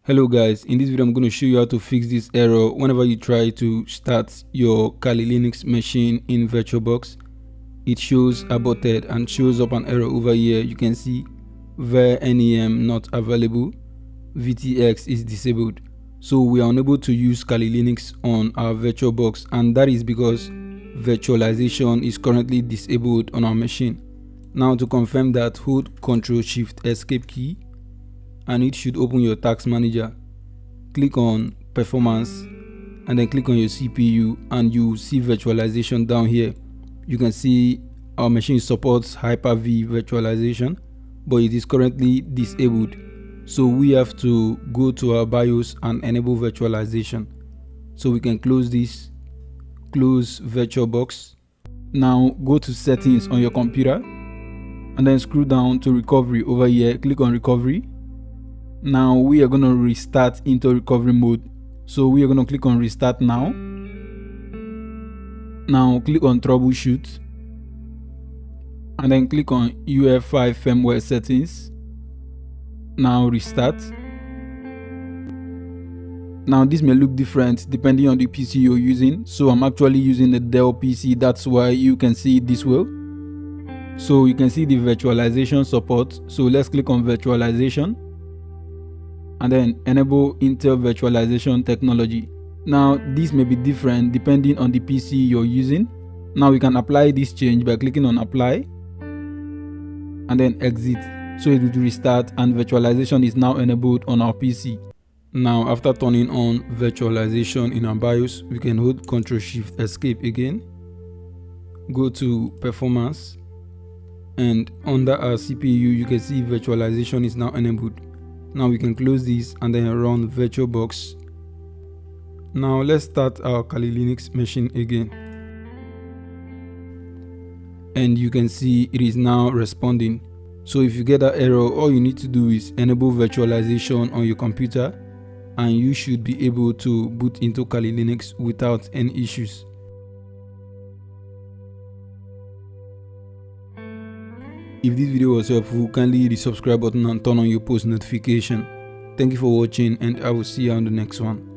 Hello guys, in this video I'm going to show you how to fix this error whenever you try to start your Kali Linux machine in VirtualBox. It shows aborted and shows up an error over here. You can see VERR NEM not available, VTX is disabled. So we are unable to use Kali Linux on our VirtualBox, and that is because virtualization is currently disabled on our machine. Now to confirm that, hold Ctrl Shift Escape key and it should open your task manager. Click on performance and then click on your CPU and you see virtualization down here. You can see our machine supports Hyper-V virtualization, but it is currently disabled. So we have to go to our BIOS and enable virtualization. So we can close this, close VirtualBox. Now go to settings on your computer and then scroll down to recovery over here. Click on recovery. Now we are going to restart into recovery mode. So we are going to click on restart now. Now click on troubleshoot and then click on UEFI firmware settings. Now restart. Now this may look different depending on the PC you're using. So I'm actually using the Dell PC, that's why you can see it this way. So you can see the virtualization support. So let's click on virtualization and then enable Intel virtualization technology. Now this may be different depending on the PC you're using. Now we can apply this change by clicking on apply and then exit. So it will restart and virtualization is now enabled on our PC. Now after turning on virtualization in our BIOS, we can hold Ctrl Shift Escape again. Go to performance and under our CPU you can see virtualization is now enabled. Now we can close this and then run VirtualBox. Now let's start our Kali Linux machine again. And you can see it is now responding. So if you get that error, all you need to do is enable virtualization on your computer and you should be able to boot into Kali Linux without any issues. If this video was helpful, kindly hit the subscribe button and turn on your post notification. Thank you for watching and I will see you on the next one.